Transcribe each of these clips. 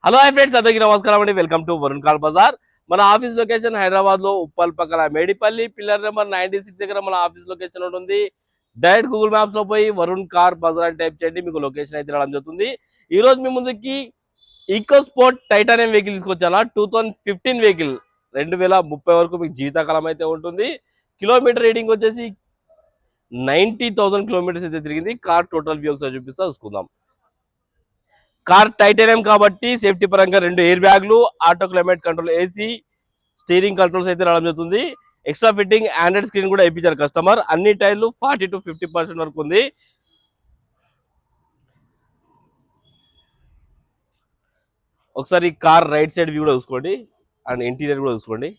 Hello hi friends, అందరికీ నమస్కారం అండి. Welcome to Varun car bazaar. మన ఆఫీస్ లొకేషన్ హైదరాబాద్ లో ఉప్పల్ పక్కన మేడిపల్లి పిల్లర్ నెంబర్ 96 దగ్గర మన ఆఫీస్ లొకేషన్ ఉంటుంది. డైరెక్ట్ గూగుల్ మ్యాప్స్ లో పోయి వరుణ్ కార్ బజార్ అని టైప్ చేయండి, మీకు లొకేషన్ అయితే రావడం జరుగుతుంది. ఈ రోజు మీ ముందుకి ఈకో స్పోర్ట్ టైటానియం వెహికల్ తీసుకొచ్చాను. 2015 వెహికల్, 2030 వరకు మీకు జీవితకాలం అయితే ఉంటుంది. కిలోమీటర్ రీడింగ్ వచ్చేసి 90,000 కిలోమీటర్స్ అయితే తిరిగింది. కార్ టోటల్ వ్యూ ఒకసారి చూసుకుందాం. కార్ టైటానియం కాబట్టి సేఫ్టీ పరంగా 2 ఎయిర్ బ్యాగ్లు, auto climate control, AC, steering controls అయితే రావడం జరుగుతుంది. ఎక్స్ట్రా ఫిట్టింగ్ ఆండ్రాయిడ్ స్క్రీన్ కూడా ఇప్పించారు కస్టమర్. అన్ని టైర్లు 40 to 50% వరకు ఉంది. ఒకసారి కార్ రైట్ సైడ్ వ్యూ కూడా చూసుకోండి అండ్ ఇంటీరియర్ కూడా చూసుకోండి.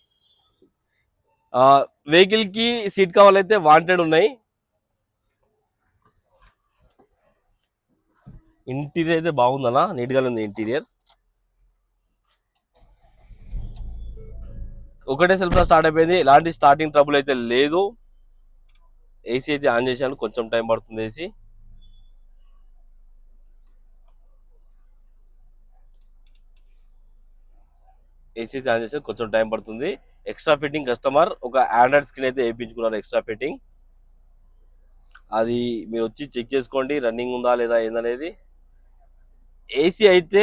వెహికల్ కి సీట్ కవర్లు అయితే వాంటెడ్ ఉన్నాయి. ఇంటీరియర్ అయితే బాగుందన్నా, నీట్ గా ఉంది ఇంటీరియర్. ఒకటే సెల్ఫ్ లో స్టార్ట్ అయిపోయింది, ఎలాంటి స్టార్టింగ్ ట్రబుల్ అయితే లేదు. ఏసీ అయితే ఆన్ చేశాను, కొంచెం టైం పడుతుంది. ఏసీ అయితే ఆన్ చేశాను, కొంచెం టైం పడుతుంది. ఎక్స్ట్రా ఫిట్టింగ్ కస్టమర్ ఒక ఆండ్రాయిడ్ స్క్రీన్ అయితే వేయించుకున్నారు. ఎక్స్ట్రా ఫిట్టింగ్ అది మీరు వచ్చి చెక్ చేసుకోండి, రన్నింగ్ ఉందా లేదా ఏందనేది. ఏసీ అయితే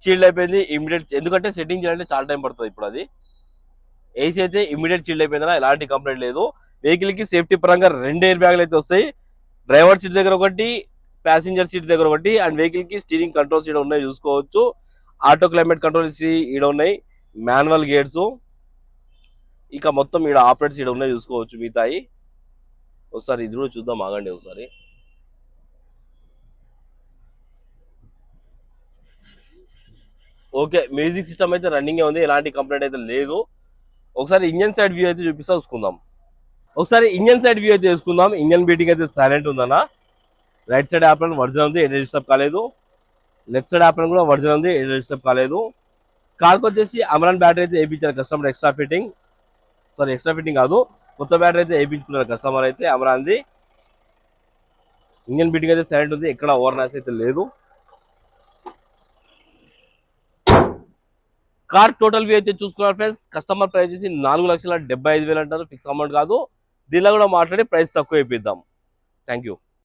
చీల్డ్ అయిపోయింది ఇమీడియట్, ఎందుకంటే సెట్టింగ్ చేయాలంటే చాలా టైం పడుతుంది. ఇప్పుడు అది ఏసీ అయితే ఇమీడియట్ చీల్డ్ అయిపోయిందా, ఎలాంటి కంప్లైంట్ లేదు. వెహికల్ కి సేఫ్టీ పరంగా 2 ఎయిర్ బ్యాగ్లు అయితే వస్తాయి. డ్రైవర్ సీట్ దగ్గర ఒకటి, ప్యాసింజర్ సీట్ దగ్గర ఒకటి, అండ్ వెహికల్ కి స్టీరింగ్ కంట్రోల్స్ ఇక్కడ ఉన్నాయి చూసుకోవచ్చు. ఆటో క్లైమేట్ కంట్రోల్స్ ఇక్కడ ఉన్నాయి, మాన్యువల్ గేట్స్, ఇక మొత్తం ఇక్కడ ఆపరేట్స్ ఇక్కడ ఉన్నాయి చూసుకోవచ్చు. మిగతాయి ఒకసారి ఇది కూడా చూద్దాం, ఆగండి ఒకసారి. ఓకే, మ్యూజిక్ సిస్టమ్ అయితే రన్నింగ్ ఉంది, ఎలాంటి కంప్లైంట్ అయితే లేదు. ఒకసారి ఇంజన్ సైడ్ వ్యూ అయితే చూసుకుందాం. ఒకసారి ఇంజన్ సైడ్ వ్యూ అయితే చూసుకుందాం. ఇంజన్ బీటింగ్ అయితే సైలెంట్ ఉందన్న. రైట్ సైడ్ యాప్రన్ వర్జన్ ఉంది, ఎయిర్ డిస్టర్బ్ కాలేదు. లెఫ్ట్ సైడ్ యాప్రన్ కూడా వర్జన్ ఉంది, ఎయిర్ డిస్టర్బ్ కాలేదు. కార్కి వచ్చేసి అమరాన్ బ్యాటరీ అయితే వేయించారు కస్టమర్. ఎక్స్ట్రా ఫిట్టింగ్ కాదు, కొత్త బ్యాటరీ అయితే వేయించుకున్నారు కస్టమర్ అయితే అమరాన్ది. ఇంజన్ బీటింగ్ అయితే సైలెంట్ ఉంది, ఎక్కడ ఓవర్ నాయిస్ అయితే లేదు. కార్ టోటల్ వ్యూ అయితే చూసుకున్నారు ఫ్రెండ్స్. కస్టమర్ ప్రైస్ వచ్చేసి 4,75,000 అంటారు, ఫిక్స్ అమౌంట్ కాదు. దీనిలో కూడా మాట్లాడి ప్రైస్ తక్కువ ఇప్పిద్దాం. Thank you.